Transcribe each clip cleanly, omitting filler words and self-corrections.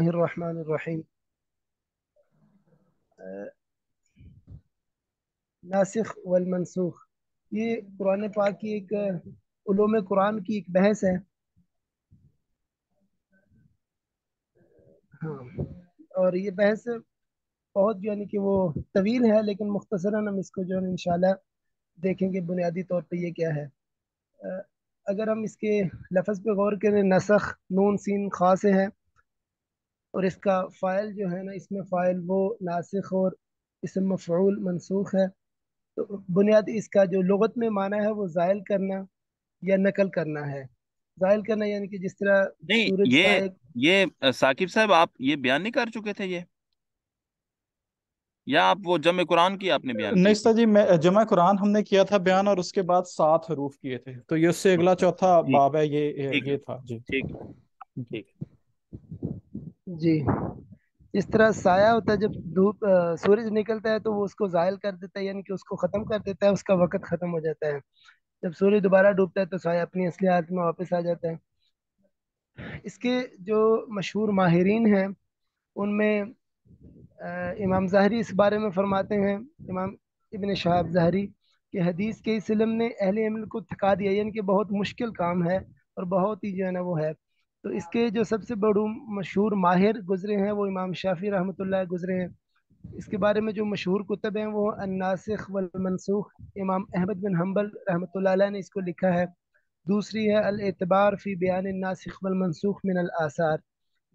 الرحمن الرحیم۔ ناسخ والمنسوخ، یہ قرآن پاک کی ایک علوم قرآن کی ایک بحث ہے۔ ہاں، اور یہ بحث بہت کہ وہ طویل ہے، لیکن مختصراً ہم اس کو انشاءاللہ دیکھیں گے بنیادی طور پہ یہ کیا ہے۔ اگر ہم اس کے لفظ پہ غور کریں، نسخ نون سین خا سے ہے، اور اس کا فاعل ہے نا، اس میں فاعل وہ ناسخ اور اسم مفعول منسوخ ہے۔ تو بنیادی اس کا جو لغت میں معنی ہے وہ زائل کرنا یا نقل کرنا ہے۔ زائل کرنا یعنی کہ جس طرح نہیں، سورج یہ سائے۔ یہ ثاقب صاحب، آپ یہ بیان نہیں کر چکے تھے یہ، یا آپ وہ جمع قرآن کی آپ نے بیان نہیں کی تھی؟ سر جی، میں جمع قرآن ہم نے کیا تھا بیان، اور اس کے بعد 7 حروف کیے تھے، تو یہ اس سے اگلا چوتھا ٹھیک باب ہے، یہ ٹھیک ہے یہ تھا جی ٹھیک جی ٹھیک جی، اس طرح سایہ ہوتا ہے، جب دھوپ سورج نکلتا ہے تو وہ اس کو زائل کر دیتا ہے، یعنی کہ اس کو ختم کر دیتا ہے، اس کا وقت ختم ہو جاتا ہے۔ جب سورج دوبارہ ڈوبتا ہے تو سایہ اپنی اصلی حالت میں واپس آ جاتا ہے۔ اس کے جو مشہور ماہرین ہیں ان میں امام ظاہری اس بارے میں فرماتے ہیں، امام ابن شہاب ظاہری، کہ حدیث کے اس علم نے اہل علم کو تھکا دیا، یعنی کہ بہت مشکل کام ہے اور بہت ہی نا وہ ہے۔ تو اس کے جو سب سے بڑو مشہور ماہر گزرے ہیں وہ امام شافعی رحمۃ اللہ گزرے ہیں۔ اس کے بارے میں جو مشہور کتب ہیں وہ الناسخ والمنسوخ، امام احمد بن حنبل رحمۃ اللہ علیہ نے اس کو لکھا ہے۔ دوسری ہے الاعتبار فی بیان الناسخ والمنسوخ من الآثار،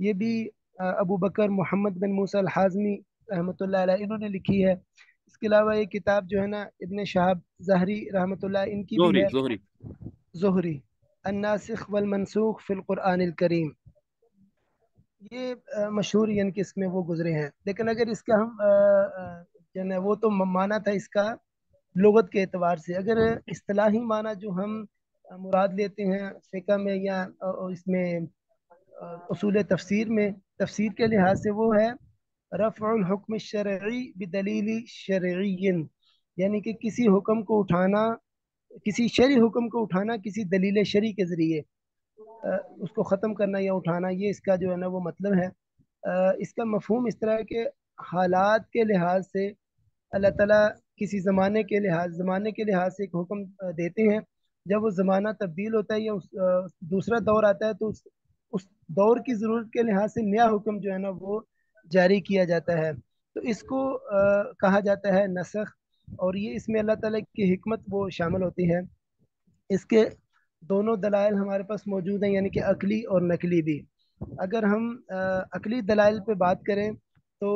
یہ بھی ابو بکر محمد بن موسیٰ الحازمی رحمۃ اللہ علیہ انہوں نے لکھی ہے۔ اس کے علاوہ یہ کتاب جو ہے نا ابن شہاب ظاہری رحمۃ اللہ ان کی بھی زہری ہے، زہری زہری، الناسخ والمنسوخ فی القرآن الکریم۔ یہ مشہور یعنی کہ اس میں وہ گزرے ہیں، لیکن اگر اس کا ہم جو ہے نا وہ تو معنی تھا اس کا لغت کے اعتبار سے، اگر اصطلاحی معنی جو ہم مراد لیتے ہیں فقہ میں یا اس میں اصول تفسیر میں، تفسیر کے لحاظ سے وہ ہے رفع الحکم الشرعی بدلیل شرعی، یعنی کہ کسی حکم کو اٹھانا، کسی شرعی حکم کو اٹھانا کسی دلیل شرعی کے ذریعے، اس کو ختم کرنا یا اٹھانا، یہ اس کا جو ہے نا وہ مطلب ہے۔ اس کا مفہوم اس طرح ہے کہ حالات کے لحاظ سے اللہ تعالیٰ کسی زمانے کے لحاظ سے ایک حکم دیتے ہیں۔ جب وہ زمانہ تبدیل ہوتا ہے یا دوسرا دور آتا ہے تو اس دور کی ضرورت کے لحاظ سے نیا حکم جو ہے نا وہ جاری کیا جاتا ہے، تو اس کو کہا جاتا ہے نسخ، اور یہ اس میں اللہ تعالیٰ کی حکمت وہ شامل ہوتی ہے۔ اس کے دونوں دلائل ہمارے پاس موجود ہیں، یعنی کہ عقلی اور نقلی بھی۔ اگر ہم عقلی دلائل پہ بات کریں تو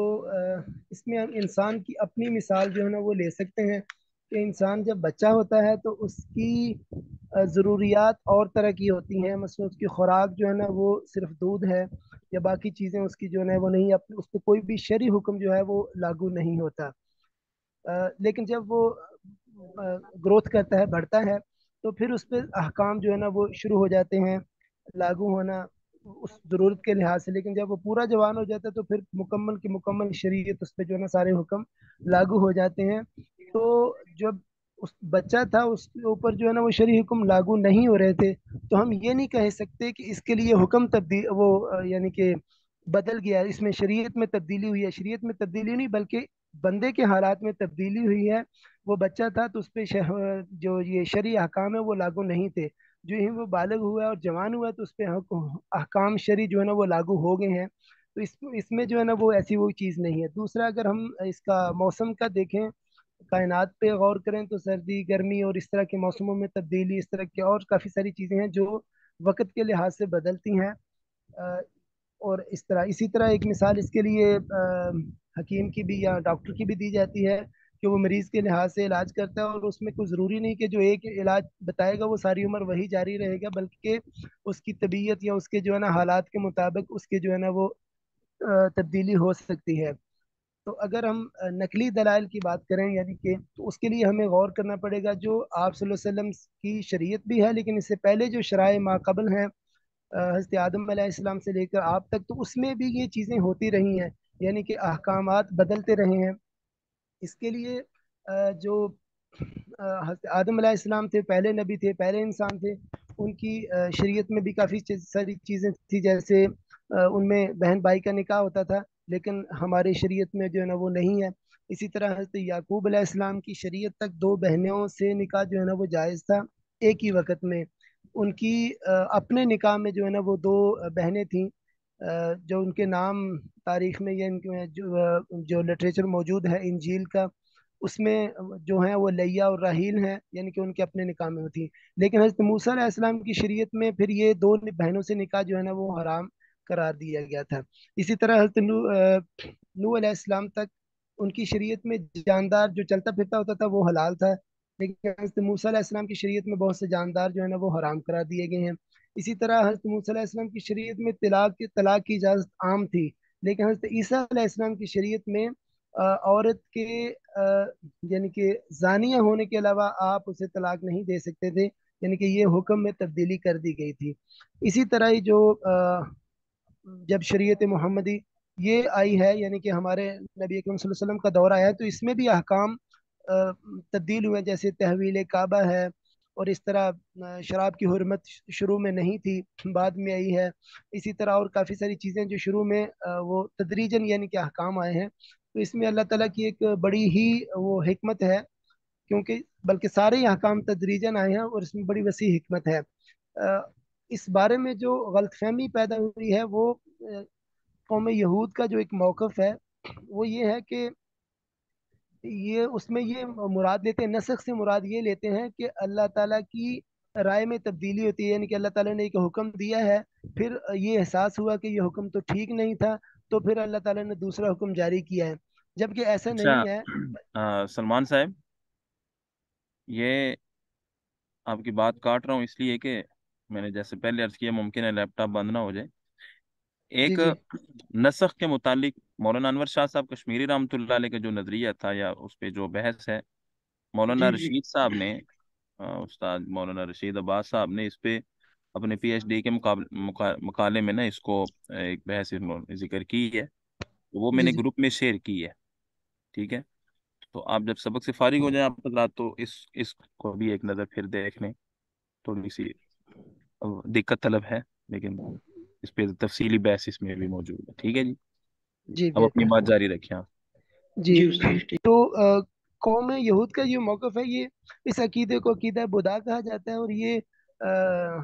اس میں ہم انسان کی اپنی مثال جو ہے نا وہ لے سکتے ہیں کہ انسان جب بچہ ہوتا ہے تو اس کی ضروریات اور طرح کی ہوتی ہیں، مثلا اس کی خوراک جو ہے نا وہ صرف دودھ ہے یا باقی چیزیں اس کی جو ہے وہ نہیں، اس پہ کوئی بھی شرعی حکم جو ہے وہ لاگو نہیں ہوتا۔ لیکن جب وہ گروتھ کرتا ہے، بڑھتا ہے، تو پھر اس پہ احکام جو ہے نا وہ شروع ہو جاتے ہیں لاگو ہونا اس ضرورت کے لحاظ سے۔ لیکن جب وہ پورا جوان ہو جاتا ہے تو پھر مکمل کی مکمل شریعت اس پہ جو ہے نا سارے حکم لاگو ہو جاتے ہیں۔ تو جب اس بچہ تھا اس کے اوپر جو ہے نا وہ شرعی حکم لاگو نہیں ہو رہے تھے، تو ہم یہ نہیں کہہ سکتے کہ اس کے لیے حکم تبدیل وہ یعنی کہ بدل گیا، اس میں شریعت میں تبدیلی ہوئی ہے۔ شریعت میں تبدیلی نہیں بلکہ بندے کے حالات میں تبدیلی ہوئی ہے۔ وہ بچہ تھا تو اس پہ جو یہ شرعی احکام ہے وہ لاگو نہیں تھے، جو ہی وہ بالغ ہوا ہے اور جوان ہوا ہے تو اس پہ احکام شرعی جو ہے نا وہ لاگو ہو گئے ہیں۔ تو اس میں جو ہے نا وہ ایسی وہ چیز نہیں ہے۔ دوسرا، اگر ہم اس کا موسم کا دیکھیں، کائنات پہ غور کریں تو سردی گرمی اور اس طرح کے موسموں میں تبدیلی، اس طرح کی اور کافی ساری چیزیں ہیں جو وقت کے لحاظ سے بدلتی ہیں۔ اور اسی طرح ایک مثال اس کے لیے حکیم کی بھی یا ڈاکٹر کی بھی دی جاتی ہے کہ وہ مریض کے لحاظ سے علاج کرتا ہے، اور اس میں کوئی ضروری نہیں کہ جو ایک علاج بتائے گا وہ ساری عمر وہی جاری رہے گا، بلکہ اس کی طبیعت یا اس کے جو ہے نا حالات کے مطابق اس کے جو ہے نا وہ تبدیلی ہو سکتی ہے۔ تو اگر ہم نقلی دلائل کی بات کریں، یعنی کہ تو اس کے لیے ہمیں غور کرنا پڑے گا جو آپ صلی اللہ علیہ وسلم کی شریعت بھی ہے، لیکن اس سے پہلے جو شرائع ما قبل ہیں حضرت آدم علیہ السلام سے لے کر آپ تک، تو اس میں بھی یہ چیزیں ہوتی رہی ہیں، یعنی کہ احکامات بدلتے رہے ہیں۔ اس کے لیے جو حضرت آدم علیہ السلام تھے، پہلے نبی تھے، پہلے انسان تھے، ان کی شریعت میں بھی کافی ساری چیزیں تھیں، جیسے ان میں بہن بھائی کا نکاح ہوتا تھا، لیکن ہماری شریعت میں جو ہے نا وہ نہیں ہے۔ اسی طرح حضرت یعقوب علیہ السلام کی شریعت تک دو بہنوں سے نکاح جو ہے نا وہ جائز تھا ایک ہی وقت میں۔ ان کی اپنے نکاح میں جو ہے نا وہ دو بہنیں تھیں، جو ان کے نام تاریخ میں یا ان کے جو لٹریچر موجود ہے انجیل کا، اس میں جو ہیں وہ لیا اور راحیل ہیں، یعنی کہ ان کے اپنے نکاح میں ہوتی۔ لیکن حضرت موسیٰ علیہ السلام کی شریعت میں پھر یہ دو بہنوں سے نکاح جو ہے نا وہ حرام قرار دیا گیا تھا۔ اسی طرح حضرت نوح علیہ السلام تک ان کی شریعت میں جاندار جو چلتا پھرتا ہوتا تھا وہ حلال تھا، لیکن حضرت موسیٰ علیہ السلام کی شریعت میں بہت سے جاندار جو ہے نا وہ حرام قرار دیے گئے ہیں۔ اسی طرح حضرت موسیٰ علیہ السلام کی شریعت میں طلاق کی اجازت عام تھی، لیکن حضرت عیسیٰ علیہ السلام کی شریعت میں عورت کے یعنی کہ زانیہ ہونے کے علاوہ آپ اسے طلاق نہیں دے سکتے تھے، یعنی کہ یہ حکم میں تبدیلی کر دی گئی تھی۔ اسی طرح ہی جو جب شریعت محمدی یہ آئی ہے، یعنی کہ ہمارے نبی اکرم صلی اللہ علیہ وسلم کا دور آیا ہے، تو اس میں بھی احکام تبدیل ہوئے، جیسے تحویل کعبہ ہے، اور اس طرح شراب کی حرمت شروع میں نہیں تھی، بعد میں آئی ہے۔ اسی طرح اور کافی ساری چیزیں جو شروع میں وہ تدریجاً یعنی کہ احکام آئے ہیں، تو اس میں اللہ تعالیٰ کی ایک بڑی ہی وہ حکمت ہے، کیونکہ بلکہ سارے ہی احکام تدریجاً آئے ہیں اور اس میں بڑی وسیع حکمت ہے۔ اس بارے میں جو غلط فہمی پیدا ہوئی ہے وہ قوم یہود کا جو ایک موقف ہے وہ یہ ہے کہ یہ اس میں یہ مراد لیتے ہیں، نسخ سے مراد یہ لیتے ہیں کہ اللہ تعالیٰ کی رائے میں تبدیلی ہوتی ہے، یعنی کہ اللہ تعالیٰ نے ایک حکم دیا ہے، پھر یہ احساس ہوا کہ یہ حکم تو ٹھیک نہیں تھا، تو پھر اللہ تعالیٰ نے دوسرا حکم جاری کیا ہے، جبکہ ایسا اچھا، نہیں ہے۔ سلمان صاحب، یہ آپ کی بات کاٹ رہا ہوں اس لیے کہ میں نے جیسے پہلے عرض کیا ممکن ہے لیپ ٹاپ بند نہ ہو جائے۔ جی ایک جی نسخ کے متعلق مولانا انور شاہ صاحب کشمیری رحمۃ اللہ علیہ کا جو نظریہ تھا یا اس پہ جو بحث ہے، مولانا جی جی رشید صاحب نے استاد مولانا رشید عباس صاحب نے اس پہ اپنے پی ایچ ڈی کے مقالے میں نا اس کو ایک بحث انہوں نے ذکر کی ہے، وہ میں جی نے جی گروپ میں شیئر کی ہے، ٹھیک ہے؟ تو آپ جب سبق سے فارغ ہو جائیں آپ حضرات تو اس کو بھی ایک نظر پھر دیکھ لیں، تھوڑی سی دقت طلب ہے، لیکن اس پہ تفصیلی بحث اس میں بھی موجود ہے، ٹھیک ہے جی؟ جی اب اپنی بہتر۔ بات جاری رکھیں آپ۔ جی تو قوم یہود کا یہ موقف ہے، یہ اس عقیدے کو عقیدہ بدا کہا جاتا ہے، اور یہ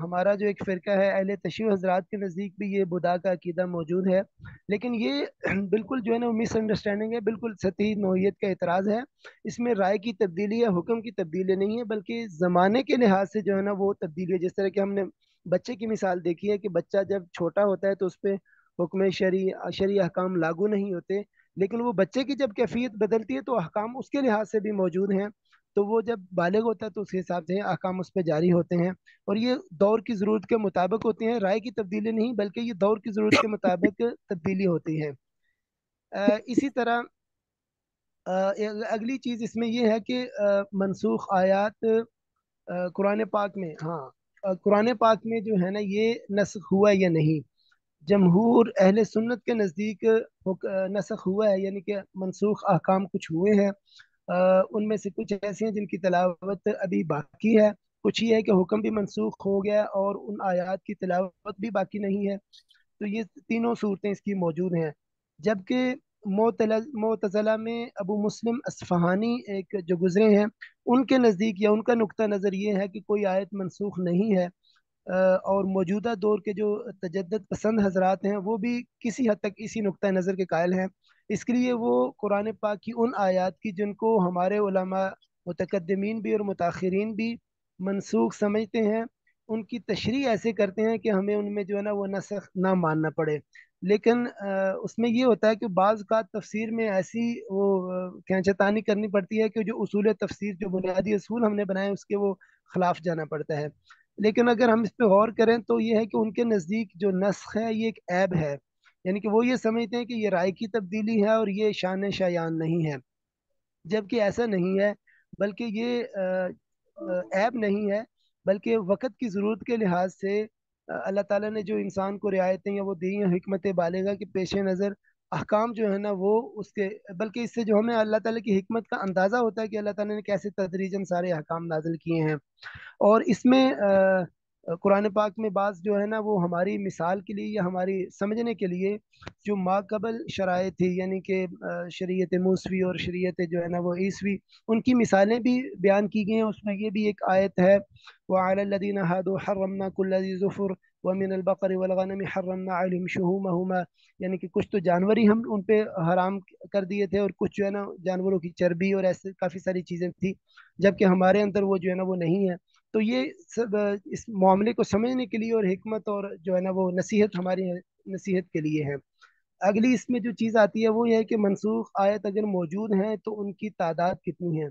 ہمارا جو ایک فرقہ ہے اہل تشیع حضرات کے نزدیک بھی یہ بدا کا عقیدہ موجود ہے، لیکن یہ بالکل جو ہے نا مس انڈرسٹینڈنگ ہے، بالکل سطحی نوعیت کا اعتراض ہے۔ اس میں رائے کی تبدیلی یا حکم کی تبدیلی نہیں ہے، بلکہ زمانے کے لحاظ سے جو ہے نا وہ تبدیلی ہے۔ جس طرح کہ ہم نے بچے کی مثال دیکھی ہے کہ بچہ جب چھوٹا ہوتا ہے تو اس پہ حکم شرعی احکام لاگو نہیں ہوتے، لیکن وہ بچے کی جب کیفیت بدلتی ہے تو احکام اس کے لحاظ سے بھی موجود ہیں، تو وہ جب بالغ ہوتا ہے تو اس کے حساب سے احکام اس پہ جاری ہوتے ہیں، اور یہ دور کی ضرورت کے مطابق ہوتے ہیں، رائے کی تبدیلی نہیں بلکہ یہ دور کی ضرورت کے مطابق تبدیلی ہوتی ہے۔ اسی طرح اگلی چیز اس میں یہ ہے کہ منسوخ آیات قرآن پاک میں، ہاں قرآن پاک میں جو ہے نا یہ نسخ ہوا یا نہیں، جمہور اہل سنت کے نزدیک نسخ ہوا ہے، یعنی کہ منسوخ احکام کچھ ہوئے ہیں، ان میں سے کچھ ایسے ہیں جن کی تلاوت ابھی باقی ہے، کچھ یہ ہے کہ حکم بھی منسوخ ہو گیا اور ان آیات کی تلاوت بھی باقی نہیں ہے، تو یہ تینوں صورتیں اس کی موجود ہیں۔ جبکہ معتزلہ میں ابو مسلم اصفہانی ایک جو گزرے ہیں، ان کے نزدیک یا ان کا نقطہ نظر یہ ہے کہ کوئی آیت منسوخ نہیں ہے، اور موجودہ دور کے جو تجدد پسند حضرات ہیں وہ بھی کسی حد تک اسی نقطہ نظر کے قائل ہیں، اس کے لیے وہ قرآن پاک کی ان آیات کی جن کو ہمارے علماء متقدمین بھی اور متاخرین بھی منسوخ سمجھتے ہیں، ان کی تشریح ایسے کرتے ہیں کہ ہمیں ان میں جو ہے نا وہ نسخ نہ ماننا پڑے، لیکن اس میں یہ ہوتا ہے کہ بعض کا تفسیر میں ایسی وہ کھینچتانی کرنی پڑتی ہے کہ جو اصول تفسیر جو بنیادی اصول ہم نے بنائے اس کے وہ خلاف جانا پڑتا ہے۔ لیکن اگر ہم اس پہ غور کریں تو یہ ہے کہ ان کے نزدیک جو نسخ ہے یہ ایک عیب ہے، یعنی کہ وہ یہ سمجھتے ہیں کہ یہ رائے کی تبدیلی ہے اور یہ شان شایان نہیں ہے، جبکہ ایسا نہیں ہے، بلکہ یہ عیب نہیں ہے، بلکہ وقت کی ضرورت کے لحاظ سے اللہ تعالیٰ نے جو انسان کو رعایتیں یا وہ دی ہیں حکمت بالغہ کے پیش نظر احکام جو ہے نا وہ اس کے، بلکہ اس سے جو ہمیں اللہ تعالیٰ کی حکمت کا اندازہ ہوتا ہے کہ اللہ تعالیٰ نے کیسے تدریجاً سارے احکام نازل کیے ہیں، اور اس میں قرآن پاک میں بعض جو ہے نا وہ ہماری مثال کے لیے یا ہماری سمجھنے کے لیے جو ماقبل شرائط تھی، یعنی کہ شریعت موسوی اور شریعت جو ہے نا وہ عیسوی، ان کی مثالیں بھی بیان کی گئی ہیں۔ اس میں یہ بھی ایک آیت ہے، وَعَلَى الَّذِينَ هَادُوا حَرَّمْنَا كُلَّ ذِي ظُفُرٍ وَمِنَ الْبَقَرِ وَالْغَنَمِ حَرَّمْنَا عَلَيْهِمْ شُحُومَهُمَا، یعنی کہ کچھ تو جانور ہی ہم ان پہ حرام کر دیے تھے، اور کچھ جو ہے نا جانوروں کی چربی اور ایسے کافی ساری چیزیں تھی، جبکہ ہمارے اندر وہ جو ہے نا وہ نہیں ہے۔ تو یہ سب اس معاملے کو سمجھنے کے لیے اور حکمت اور جو ہے نا وہ نصیحت ہماری نصیحت کے لیے ہے۔ اگلی اس میں جو چیز آتی ہے وہ یہ ہے کہ منسوخ آیت اگر موجود ہیں تو ان کی تعداد کتنی ہے،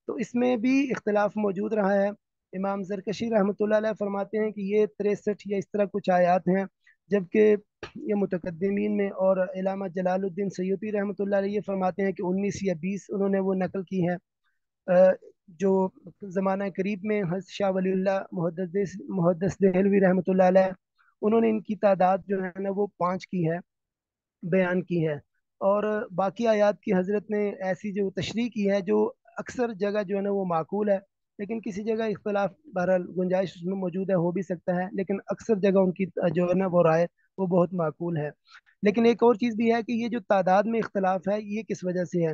تو اس میں بھی اختلاف موجود رہا ہے۔ امام زرکشی رحمۃ اللہ علیہ فرماتے ہیں کہ یہ 63 یا اس طرح کچھ آیات ہیں، جبکہ یہ متقدمین میں اور علامہ جلال الدین سیوطی رحمۃ اللہ علیہ یہ فرماتے ہیں کہ 19 یا 20 انہوں نے وہ نقل کی ہیں۔ جو زمانہ قریب میں حضرت شاہ ولی اللہ محدث دہلوی رحمۃ اللہ علیہ، انہوں نے ان کی تعداد جو ہے نا وہ 5 کی ہے، بیان کی ہے۔ اور باقی آیات کی حضرت نے ایسی جو تشریح کی ہے جو اکثر جگہ جو ہے نا وہ معقول ہے، لیکن کسی جگہ اختلاف بہرحال گنجائش اس میں موجود ہے، ہو بھی سکتا ہے، لیکن اکثر جگہ ان کی جو ہے نا وہ رائے وہ بہت معقول ہے۔ لیکن ایک اور چیز بھی ہے کہ یہ جو تعداد میں اختلاف ہے یہ کس وجہ سے ہے؟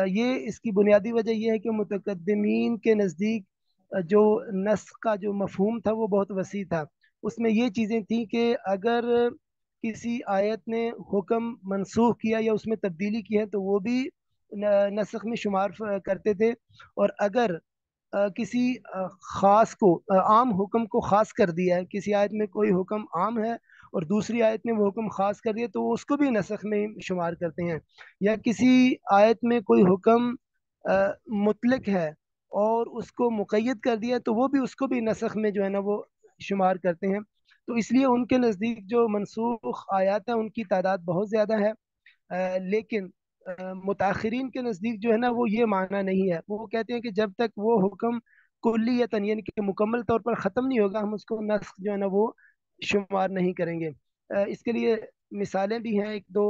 یہ اس کی بنیادی وجہ یہ ہے کہ متقدمین کے نزدیک جو نسخ کا جو مفہوم تھا وہ بہت وسیع تھا۔ اس میں یہ چیزیں تھیں کہ اگر کسی آیت نے حکم منسوخ کیا یا اس میں تبدیلی کی ہے تو وہ بھی نسخ میں شمار کرتے تھے، اور اگر کسی خاص کو عام حکم کو خاص کر دیا ہے، کسی آیت میں کوئی حکم عام ہے اور دوسری آیت میں وہ حکم خاص کر دیا تو وہ اس کو بھی نسخ میں شمار کرتے ہیں۔ یا کسی آیت میں کوئی حکم مطلق ہے اور اس کو مقید کر دیا تو وہ بھی اس کو بھی نسخ میں جو ہے نا وہ شمار کرتے ہیں۔ تو اس لیے ان کے نزدیک جو منسوخ آیات ہیں ان کی تعداد بہت زیادہ ہے، لیکن متاخرین کے نزدیک جو ہے نا وہ یہ معنی نہیں ہے۔ وہ کہتے ہیں کہ جب تک وہ حکم کلیتاً یعنی کہ مکمل طور پر ختم نہیں ہوگا ہم اس کو نسخ جو ہے نا وہ شمار نہیں کریں گے۔ اس کے لیے مثالیں بھی ہیں ایک دو،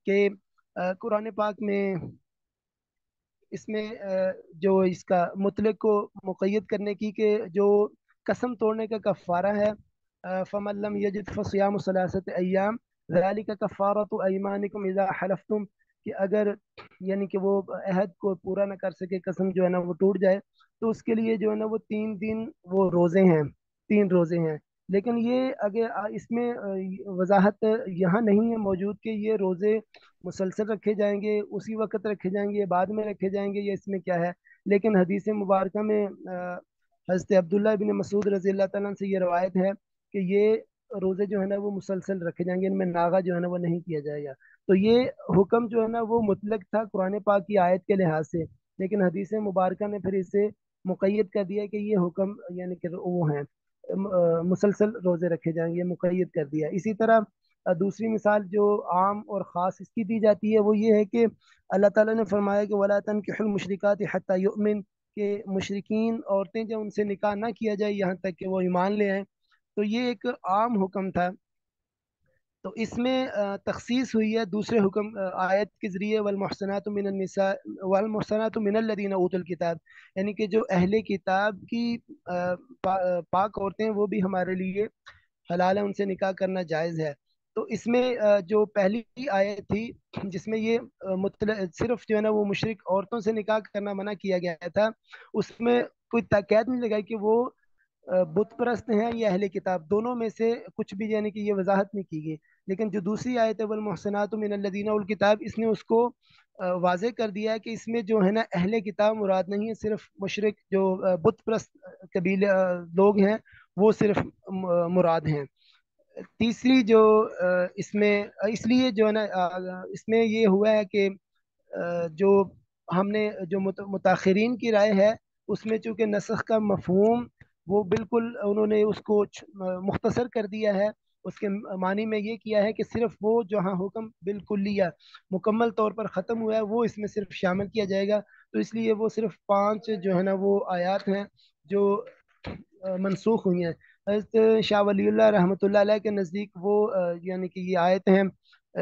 کہ قرآن پاک میں اس میں جو اس کا مطلق کو مقید کرنے کی کہ جو قسم توڑنے کا کفارہ ہے، فَمَن لَّمْ يَجِدْ فَصِيَامُ ثَلَاثَةِ أَيَّامٍ ذَلِكَ كَفَّارَةُ أَيْمَانِكُمْ إِذَا حَلَفْتُمْ، کہ اگر یعنی کہ وہ عہد کو پورا نہ کر سکے، قسم جو ہے نا وہ ٹوٹ جائے، تو اس کے لیے جو ہے نا وہ 3 دن وہ روزے ہیں، 3 روزے ہیں۔ لیکن یہ اگر اس میں وضاحت یہاں نہیں ہے موجود کہ یہ روزے مسلسل رکھے جائیں گے، اسی وقت رکھے جائیں گے، بعد میں رکھے جائیں گے، یا اس میں کیا ہے۔ لیکن حدیث مبارکہ میں حضرت عبداللہ بن مسعود رضی اللہ تعالیٰ عنہ سے یہ روایت ہے کہ یہ روزے جو ہے نا وہ مسلسل رکھے جائیں گے، ان میں ناغہ جو ہے نا وہ نہیں کیا جائے گا۔ تو یہ حکم جو ہے نا وہ مطلق تھا قرآن پاک کی آیت کے لحاظ سے، لیکن حدیث مبارکہ نے پھر اسے مقید کر دیا کہ یہ حکم یعنی کہ وہ ہیں مسلسل روزے رکھے جائیں گے، مقید کر دیا۔ اسی طرح دوسری مثال جو عام اور خاص اس کی دی جاتی ہے وہ یہ ہے کہ اللہ تعالیٰ نے فرمایا کہ وَلَا تَنكِحُوا الْمُشْرِكَاتِ حَتَّى يُؤْمِنْ، کہ مشرکین عورتیں جب ان سے نکاح نہ کیا جائے یہاں تک کہ وہ ایمان لے آئیں۔ تو یہ ایک عام حکم تھا، تو اس میں تخصیص ہوئی ہے دوسرے حکم آیت کے ذریعے، والمحصنات من النساء والمحصنات من الذین اوتوا الکتاب، یعنی کہ جو اہل کتاب کی پاک عورتیں وہ بھی ہمارے لیے حلال ہے، ان سے نکاح کرنا جائز ہے۔ تو اس میں جو پہلی آیت تھی جس میں یہ صرف جو ہے نا وہ مشرک عورتوں سے نکاح کرنا منع کیا گیا تھا، اس میں کوئی تاکید نہیں لگائی کہ وہ بت پرست ہیں یا اہل کتاب، دونوں میں سے کچھ بھی، یعنی کہ یہ وضاحت نہیں کی گئی۔ لیکن جو دوسری آیت ہے والمحصنات من الذین اوتوا الکتاب، اس نے اس کو واضح کر دیا ہے کہ اس میں جو ہے نا اہل کتاب مراد نہیں ہے، صرف مشرک جو بت پرست قبیلے لوگ ہیں وہ صرف مراد ہیں۔ تیسری جو اس میں اس لیے جو ہے نا اس میں یہ ہوا ہے کہ جو ہم نے جو متاخرین کی رائے ہے اس میں چونکہ نسخ کا مفہوم وہ بالکل انہوں نے اس کو مختصر کر دیا ہے، اس کے معنی میں یہ کیا ہے کہ صرف وہ جہاں حکم بالکلیہ مکمل طور پر ختم ہوا ہے وہ اس میں صرف شامل کیا جائے گا۔ تو اس لیے وہ صرف 5 جو ہے نا وہ آیات ہیں جو منسوخ ہوئی ہیں۔ حضرت شاہ ولی اللہ رحمۃ اللہ علیہ کے نزدیک وہ یعنی کہ یہ آیت ہیں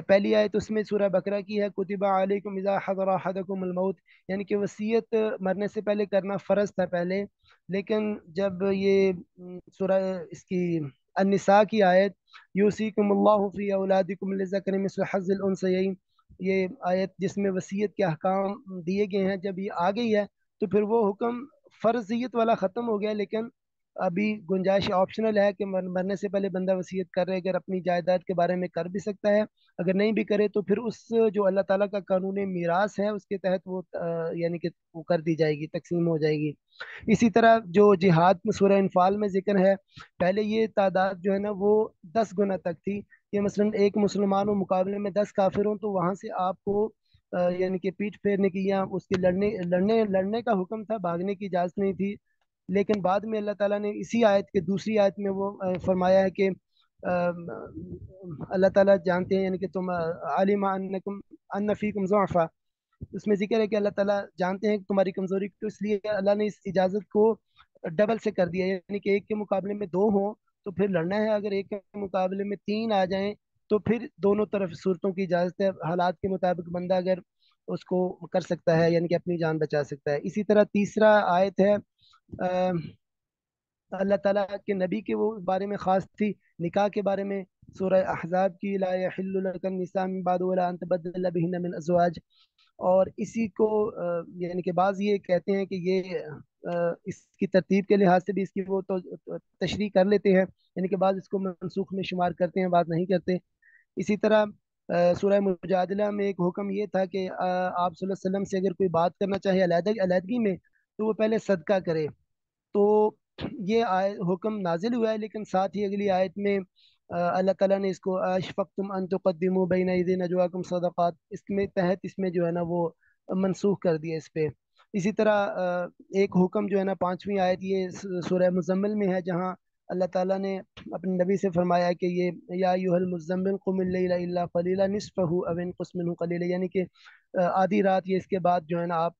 پہلی آیت اس میں سورہ بقرہ کی ہے، کتبہ علیکم اذا حضر احدکم الموت، یعنی کہ وصیت مرنے سے پہلے کرنا فرض تھا پہلے، لیکن جب یہ سورہ اس کی النساء کی آیت یوصیکم اللہ فی اولادکم للذکر مثل حظ الانثیین، یہ آیت جس میں وصیت کے احکام دیے گئے ہیں، جب یہ آ گئی ہے تو پھر وہ حکم فرضیت والا ختم ہو گیا، لیکن ابھی گنجائش آپشنل ہے کہ مرنے سے پہلے بندہ وصیت کر رہے، اگر اپنی جائیداد کے بارے میں کر بھی سکتا ہے، اگر نہیں بھی کرے تو پھر اس جو اللہ تعالیٰ کا قانون میراث ہے اس کے تحت وہ یعنی کہ وہ کر دی جائے گی، تقسیم ہو جائے گی۔ اسی طرح جو جہاد میں سورہ انفال میں ذکر ہے، پہلے یہ تعداد جو ہے نا وہ 10 گنا تک تھی، کہ مثلا ایک مسلمان و مقابلے میں 10 کافر ہوں تو وہاں سے آپ کو یعنی کہ پیٹھ پھیرنے کی یا اس کے لڑنے کا حکم تھا، بھاگنے کی اجازت نہیں تھی۔ لیکن بعد میں اللہ تعالیٰ نے اسی آیت کے دوسری آیت میں وہ فرمایا ہے کہ اللہ تعالیٰ جانتے ہیں، یعنی کہ تم عالم انکم ان فیکم ضعفا، اس میں ذکر ہے کہ اللہ تعالیٰ جانتے ہیں کہ تمہاری کمزوری کو، اس لیے اللہ نے اس اجازت کو ڈبل سے کر دیا، یعنی کہ ایک کے مقابلے میں 2 ہوں تو پھر لڑنا ہے، اگر ایک کے مقابلے میں 3 آ جائیں تو پھر دونوں طرف صورتوں کی اجازت ہے، حالات کے مطابق بندہ اگر اس کو کر سکتا ہے، یعنی کہ اپنی جان بچا سکتا ہے۔ اسی طرح تیسرا آیت ہے اللہ تعالیٰ کے نبی کے وہ بارے میں خاص تھی، نکاح کے بارے میں، سورہ احزاب کی لا یحل لک النساء من بعد ولا ان تبدل بهن من ازواج، اور اسی کو یعنی کہ بعض یہ کہتے ہیں کہ یہ اس کی ترتیب کے لحاظ سے بھی اس کی وہ تو تشریح کر لیتے ہیں، یعنی کہ بعض اس کو منسوخ میں شمار کرتے ہیں، بعض نہیں کرتے۔ اسی طرح سورہ مجادلہ میں ایک حکم یہ تھا کہ آپ صلی اللہ علیہ وسلم سے اگر کوئی بات کرنا چاہے علیحدگی میں تو وہ پہلے صدقہ کرے، تو یہ حکم نازل ہوا ہے، لیکن ساتھ ہی اگلی آیت میں اللہ تعالیٰ نے اس کو اشفقتم ان تقدموا بین ایدی نجواکم صدقات، اس میں تحت اس میں جو ہے نا وہ منسوخ کر دیا اس پہ۔ اسی طرح ایک حکم جو ہے نا 5ویں آیت یہ سورہ مزمل میں ہے، جہاں اللہ تعالیٰ نے اپنے نبی سے فرمایا کہ یہ یا ایھا المزمل قم اللیل الا قلیلا نصفہ او انقص منہ قلیلا، یعنی کہ آدھی رات یہ اس کے بعد جو ہے نا آپ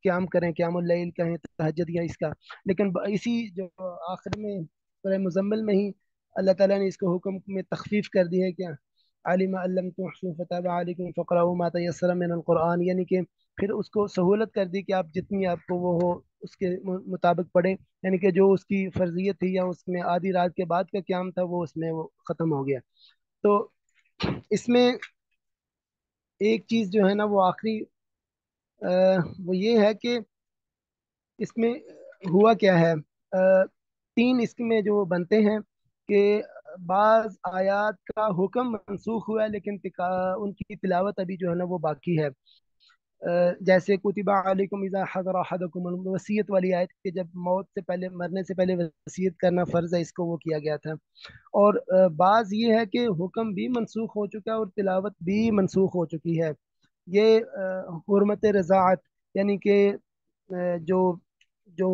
قیام کریں، قیام اللیل کہیں، تہجد یا اس کا، لیکن اسی جو آخر میں سورہ مزمل میں ہی اللہ تعالیٰ نے اس کو حکم میں تخفیف کر دی ہے، کیا علم ان لم تحصوا فتاب علیکم فقرؤوا ما تیسر من القرآن، یعنی کہ پھر اس کو سہولت کر دی کہ آپ جتنی آپ کو وہ ہو اس کے مطابق پڑھیں، یعنی کہ جو اس کی فرضیت تھی یا اس میں آدھی رات کے بعد کا قیام تھا وہ اس میں وہ ختم ہو گیا۔ تو اس میں ایک چیز جو ہے نا وہ آخری وہ یہ ہے کہ اس میں ہوا کیا ہے، 3 اس میں جو بنتے ہیں کہ بعض آیات کا حکم منسوخ ہوا ہے لیکن ان کی تلاوت ابھی جو ہے نا وہ باقی ہے، جیسے کتبہ علیکم اذا حضر احدکم وصیت والی آیت کہ جب موت سے پہلے، مرنے سے پہلے وصیت کرنا فرض ہے، اس کو وہ کیا گیا تھا۔ اور بعض یہ ہے کہ حکم بھی منسوخ ہو چکا ہے اور تلاوت بھی منسوخ ہو چکی ہے، یہ حرمت رضاعت، یعنی کہ جو جو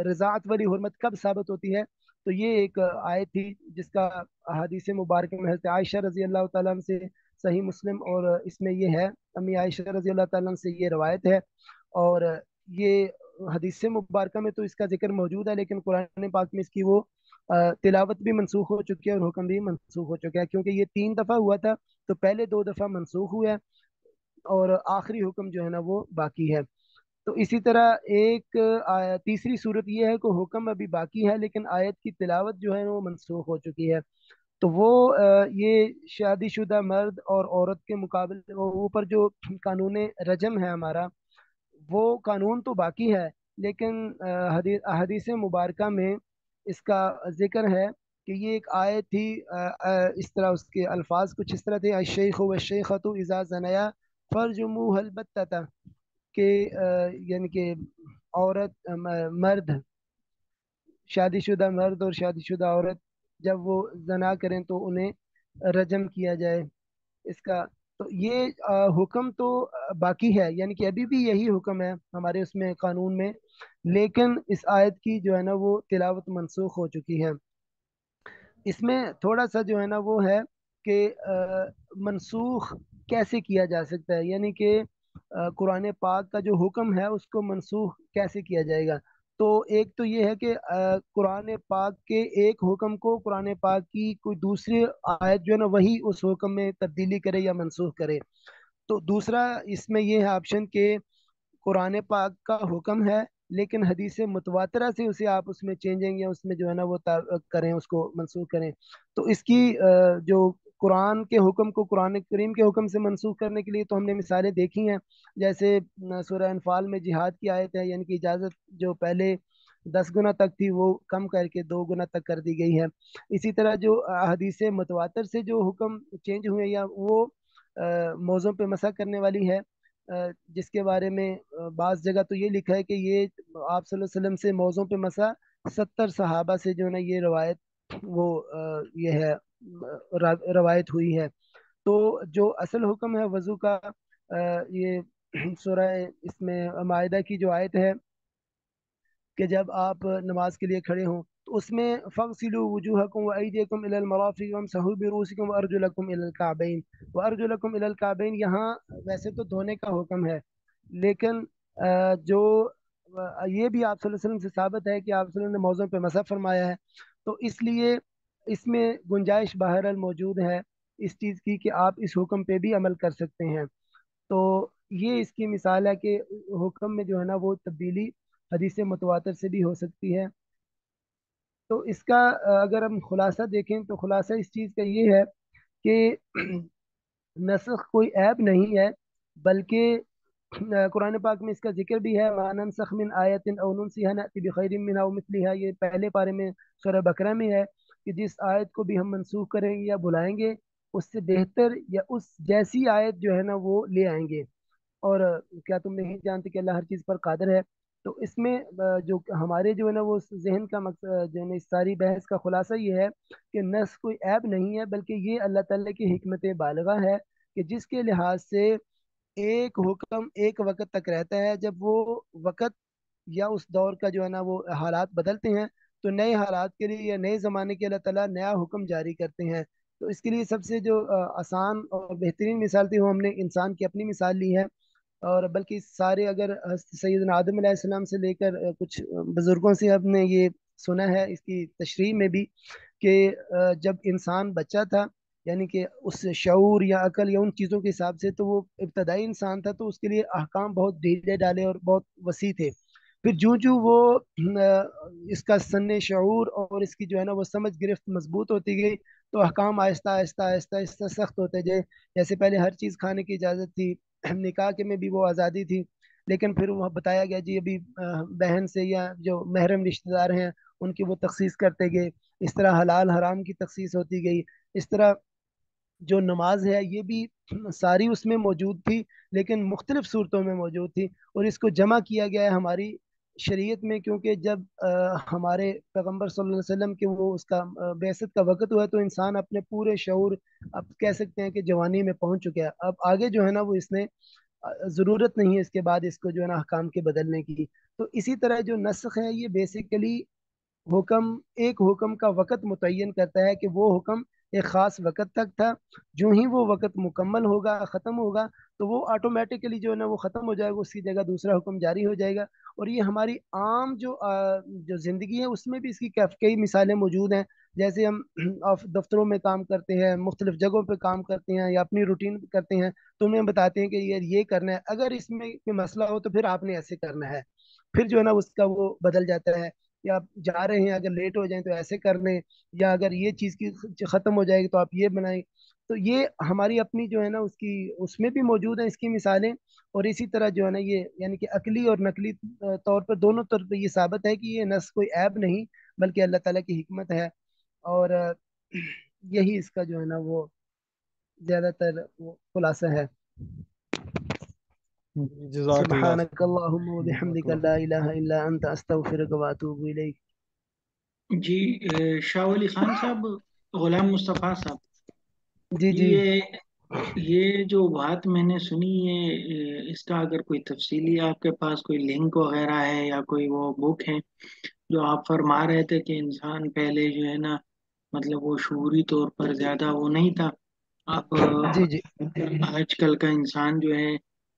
رضاعت والی حرمت کب ثابت ہوتی ہے، تو یہ ایک آیت تھی جس کا احادیث مبارکہ میں حضرت عائشہ رضی اللہ تعالیٰ عنہ سے صحیح مسلم، اور اس میں یہ ہے امی عائشہ رضی اللہ تعالیٰ عنہ سے یہ روایت ہے، اور یہ حدیث مبارکہ میں تو اس کا ذکر موجود ہے، لیکن قرآن پاک میں اس کی وہ تلاوت بھی منسوخ ہو چکی ہے اور حکم بھی منسوخ ہو چکا ہے، کیونکہ یہ 3 دفعہ ہوا تھا تو پہلے 2 دفعہ منسوخ ہوا ہے اور آخری حکم جو ہے نا وہ باقی ہے۔ تو اسی طرح ایک تیسری صورت یہ ہے کہ حکم ابھی باقی ہے لیکن آیت کی تلاوت جو ہے وہ منسوخ ہو چکی ہے، تو وہ یہ شادی شدہ مرد اور عورت کے مقابلے اوپر جو قانون رجم ہے ہمارا، وہ قانون تو باقی ہے، لیکن حدیث مبارکہ میں اس کا ذکر ہے کہ یہ ایک آیت تھی، اس طرح اس کے الفاظ کچھ اس طرح تھے، الشیخ والشیخۃ اذا زنیا فرجموها البتۃ، کہ یعنی کہ عورت مرد، شادی شدہ مرد اور شادی شدہ عورت جب وہ زنا کریں تو انہیں رجم کیا جائے، اس کا تو یہ حکم تو باقی ہے، یعنی کہ ابھی بھی یہی حکم ہے ہمارے اس میں قانون میں، لیکن اس آیت کی جو ہے نا وہ تلاوت منسوخ ہو چکی ہے۔ اس میں تھوڑا سا جو ہے نا وہ ہے کہ منسوخ کیسے کیا جا سکتا ہے، یعنی کہ قرآن پاک کا جو حکم ہے اس کو منسوخ کیسے کیا جائے گا، تو ایک تو یہ ہے کہ قرآن پاک کے ایک حکم کو قرآن پاک کی کوئی دوسری آیت جو ہے نا وہی اس حکم میں تبدیلی کرے یا منسوخ کرے. تو دوسرا اس میں یہ ہے آپشن کہ قرآن پاک کا حکم ہے لیکن حدیث متواترہ سے اسے آپ اس میں چینجنگ یا اس میں جو ہے نا وہ کریں، اس کو منسوخ کریں. تو اس کی جو قرآن کے حکم کو قرآن کریم کے حکم سے منسوخ کرنے کے لیے تو ہم نے مثالیں دیکھی ہیں. جیسے سورہ انفال میں جہاد کی آیت ہے، یعنی کہ اجازت جو پہلے 10 گنا تک تھی وہ کم کر کے 2 گنا تک کر دی گئی ہے. اسی طرح جو حدیث متواتر سے جو حکم چینج ہوئے یا وہ موضوع پہ مسح کرنے والی ہے، جس کے بارے میں بعض جگہ تو یہ لکھا ہے کہ یہ آپ صلی اللہ علیہ وسلم سے موضوع پہ مسح 70 صحابہ سے جو ہے نا یہ روایت وہ یہ ہے روایت ہوئی ہے. تو جو اصل حکم ہے وضو کا، یہ سورہ اس میں مائدہ کی جو آیت ہے کہ جب آپ نماز کے لیے کھڑے ہوں تو اس میں فَاغْسِلُوا وُجُوهَكُمْ وَأَيْدِيَكُمْ إِلَى الْمَرَافِقِ وَامْسَحُوا بِرُؤُوسِكُمْ وَأَرْجُلَكُمْ إِلَى الْكَعْبَيْنِ وَأَرْجُلَكُمْ إِلَى الْكَعْبَيْنِ. یہاں ویسے تو دھونے کا حکم ہے، لیکن جو یہ بھی آپ صلی اللہ علیہ وسلم سے ثابت ہے کہ آپ صلی اللہ علیہ وسلم نے موضوع پہ مسح فرمایا ہے. تو اس لیے اس میں گنجائش بہرحال موجود ہے اس چیز کی کہ آپ اس حکم پہ بھی عمل کر سکتے ہیں. تو یہ اس کی مثال ہے کہ حکم میں جو ہے نا وہ تبدیلی حدیث متواتر سے بھی ہو سکتی ہے. تو اس کا اگر ہم خلاصہ دیکھیں تو خلاصہ اس چیز کا یہ ہے کہ نسخ کوئی عیب نہیں ہے، بلکہ قرآن پاک میں اس کا ذکر بھی ہے، مَا نَنسَخْ مِنْ آیَةٍ أَوْ نُنْسِهَا نَأْتِ بِخَيْرٍ مِنْهَا أَوْ مِثْلِهَا. یہ پہلے پارے میں سورہ بقرہ میں ہے کہ جس آیت کو بھی ہم منسوخ کریں گے یا بلائیں گے اس سے بہتر یا اس جیسی آیت جو ہے نا وہ لے آئیں گے. اور کیا تم نہیں جانتے کہ اللہ ہر چیز پر قادر ہے. تو اس میں جو ہمارے جو ہے نا وہ ذہن کا مقصد جو ہے نا اس ساری بحث کا خلاصہ یہ ہے کہ نس کوئی عیب نہیں ہے، بلکہ یہ اللہ تعالیٰ کی حکمت بالغہ ہے کہ جس کے لحاظ سے ایک حکم ایک وقت تک رہتا ہے، جب وہ وقت یا اس دور کا جو ہے نا وہ حالات بدلتے ہیں تو نئے حالات کے لیے یا نئے زمانے کے اللہ تعالیٰ نیا حکم جاری کرتے ہیں. تو اس کے لیے سب سے جو آسان اور بہترین مثال تھی وہ ہم نے انسان کی اپنی مثال لی ہے. اور بلکہ سارے اگر سیدنا آدم علیہ السلام سے لے کر کچھ بزرگوں سے ہم نے یہ سنا ہے اس کی تشریح میں بھی کہ جب انسان بچہ تھا، یعنی کہ اس شعور یا عقل یا ان چیزوں کے حساب سے تو وہ ابتدائی انسان تھا، تو اس کے لیے احکام بہت ڈھیلے ڈالے اور بہت وسیع تھے. پھر جو جو وہ اس کا سن شعور اور اس کی جو ہے نا وہ سمجھ گرفت مضبوط ہوتی گئی تو احکام آہستہ آہستہ آہستہ آہستہ سخت ہوتے گئے. جیسے پہلے ہر چیز کھانے کی اجازت تھی، نکاح کے میں بھی وہ آزادی تھی، لیکن پھر وہ بتایا گیا جی ابھی بہن سے یا جو محرم رشتہ دار ہیں ان کی وہ تخصیص کرتے گئے. اس طرح حلال حرام کی تخصیص ہوتی گئی. اس طرح جو نماز ہے یہ بھی ساری اس میں موجود تھی لیکن مختلف صورتوں میں موجود تھی، اور اس کو جمع کیا گیا ہے ہماری شریعت میں، کیونکہ جب ہمارے پیغمبر صلی اللہ علیہ وسلم کے وہ اس کا بعثت کا وقت ہوا تو انسان اپنے پورے شعور اب کہہ سکتے ہیں کہ جوانی میں پہنچ چکا ہے. اب آگے جو ہے نا وہ اس نے ضرورت نہیں ہے اس کے بعد اس کو جو ہے نا احکام کے بدلنے کی. تو اسی طرح جو نسخ ہے یہ بیسیکلی حکم ایک حکم کا وقت متعین کرتا ہے کہ وہ حکم ایک خاص وقت تک تھا، جو ہی وہ وقت مکمل ہوگا ختم ہوگا تو وہ آٹومیٹکلی جو ہے نا وہ ختم ہو جائے گا، اس کی جگہ دوسرا حکم جاری ہو جائے گا. اور یہ ہماری عام جو زندگی ہے اس میں بھی اس کی کئی مثالیں موجود ہیں. جیسے ہم دفتروں میں کام کرتے ہیں، مختلف جگہوں پہ کام کرتے ہیں یا اپنی روٹین کرتے ہیں تو انہیں بتاتے ہیں کہ یہ کرنا ہے، اگر اس میں کوئی مسئلہ ہو تو پھر آپ نے ایسے کرنا ہے. پھر جو ہے نا اس کا وہ بدل جاتا ہے، یا آپ جا رہے ہیں اگر لیٹ ہو جائیں تو ایسے کر لیں، یا اگر یہ چیز کی ختم ہو جائے گی تو آپ یہ بنائیں. تو یہ ہماری اپنی جو ہے نا اس میں بھی موجود ہیں اس کی مثالیں. اور اسی طرح جو ہے نا یہ یعنی کہ عقلی اور نقلی طور پر دونوں طور پہ یہ ثابت ہے کہ یہ نس کوئی عیب نہیں بلکہ اللہ تعالیٰ کی حکمت ہے. اور یہی اس کا جو ہے نا وہ زیادہ تر وہ خلاصہ ہے. جزاک اللہ سبحانك اللهم جزاک وبحمدك اللہ. لا إله إلا أنت أستغفرك وأتوب إليك. جی شاہ ولی خان صاحب، غلام مصطفیٰ صاحب، جی جی یہ یہ جو بات میں نے سنی ہے اس کا اگر کوئی تفصیلی آپ کے پاس کوئی لنک وغیرہ ہے یا کوئی وہ بک ہے جو آپ فرما رہے تھے کہ انسان پہلے جو ہے نا مطلب وہ شعوری طور پر زیادہ وہ نہیں تھا، اب جی جی آج کل کا انسان جو ہے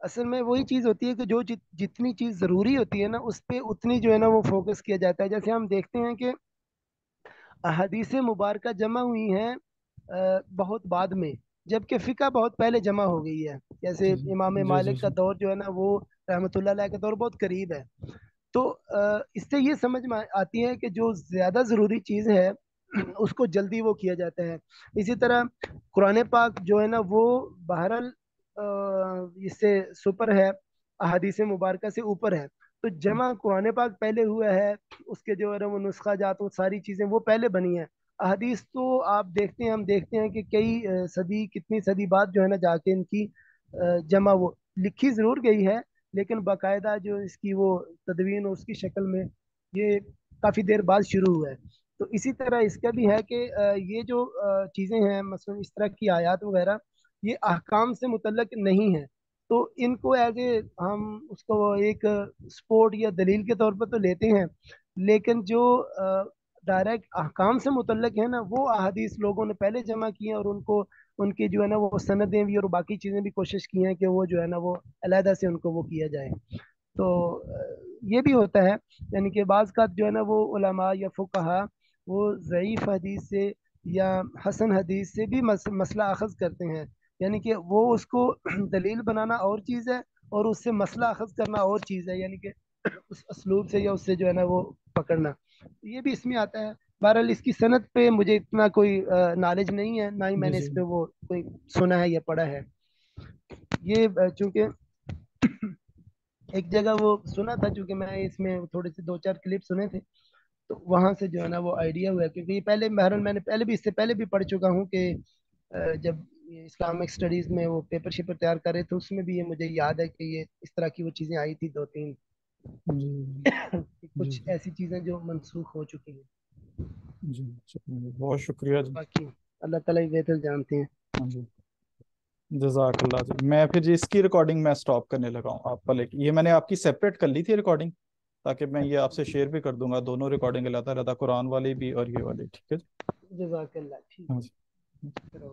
اصل میں وہی چیز ہوتی ہے کہ جو جتنی چیز ضروری ہوتی ہے نا اس پہ اتنی جو ہے نا وہ فوکس کیا جاتا ہے. جیسے ہم دیکھتے ہیں کہ احادیث مبارکہ جمع ہوئی ہیں بہت بعد میں، جبکہ فقہ بہت پہلے جمع ہو گئی ہے. جیسے جی امام جی جی مالک کا جی دور جو ہے نا وہ رحمۃ اللہ علیہ کا دور بہت قریب ہے. تو اس سے یہ سمجھ میں آتی ہے کہ جو زیادہ ضروری چیز ہے اس کو جلدی وہ کیا جاتا ہے. اسی طرح قرآن پاک جو ہے نا وہ بہرحال اس سے سپر ہے، احادیث مبارکہ سے اوپر ہے. تو جمع قرآن پاک پہلے ہوا ہے، اس کے جو ہے نا وہ نسخہ جات وہ ساری چیزیں وہ پہلے بنی ہیں. احادیث تو آپ دیکھتے ہیں، ہم دیکھتے ہیں کہ کئی صدی کتنی صدی بعد جو ہے نا جا کے ان کی جمع وہ لکھی ضرور گئی ہے، لیکن باقاعدہ جو اس کی وہ تدوین اور اس کی شکل میں یہ کافی دیر بعد شروع ہوا ہے. تو اسی طرح اس کا بھی ہے کہ یہ جو چیزیں ہیں مثلا اس طرح کی آیات وغیرہ یہ احکام سے متعلق نہیں ہے. تو ان کو ایز اے ہم اس کو ایک سپورٹ یا دلیل کے طور پر تو لیتے ہیں، لیکن جو ڈائریکٹ احکام سے متعلق ہے نا وہ احادیث لوگوں نے پہلے جمع کی ہیں، اور ان کو ان کی جو ہے نا وہ سندیں بھی اور باقی چیزیں بھی کوشش کی ہیں کہ وہ جو ہے نا وہ علیحدہ سے ان کو وہ کیا جائے. تو یہ بھی ہوتا ہے، یعنی کہ بعض کا جو ہے نا وہ علماء یا فقہا وہ ضعیف حدیث سے یا حسن حدیث سے بھی مسئلہ اخذ کرتے ہیں. یعنی کہ وہ اس کو دلیل بنانا اور چیز ہے، اور اس سے مسئلہ اخذ کرنا اور چیز ہے، یعنی کہ اس اسلوب سے یا اس سے جو ہے نا وہ پکڑنا یہ بھی اس میں آتا ہے. بہرحال اس کی صنعت پہ مجھے اتنا کوئی نالج نہیں ہے، نہ ہی میں جی نے جی اس پہ وہ کوئی سنا ہے یا پڑھا ہے. یہ چونکہ ایک جگہ وہ سنا تھا، چونکہ میں اس میں تھوڑے سے دو چار کلپ سنے تھے تو وہاں سے جو ہے نا وہ آئیڈیا ہوا. کیونکہ یہ پہلے بہرحال میں نے پہلے بھی اس سے پہلے بھی پڑھ چکا ہوں کہ جب اسلامک اسٹڈیز میں وہ پیپر شیپر تیار کر رہے تھے اس میں بھی یہ مجھے یاد ہے کہ یہ اس طرح کی وہ چیزیں آئی تھی دو تین جی جی کچھ ایسی چیزیں جو منسوخ ہو چکی ہیں. جی جی بہت شکریہ جی. باقی اللہ تعالیٰ ہی بہتر جانتے ہیں. ہاں جی جزاک اللہ جی. میں پھر جی اس کی ریکارڈنگ میں سٹاپ کرنے لگا ہوں آپ والے کی. یہ میں نے آپ کی سیپریٹ کر لی تھی ریکارڈنگ، تاکہ میں یہ آپ سے شیئر بھی کر دوں گا دونوں ریکارڈنگ، اللہ تعالیٰ قرآن والی بھی اور یہ والی. ٹھیک ہے جی. جزاک اللہ. ٹھیک ہاں جی. ہے.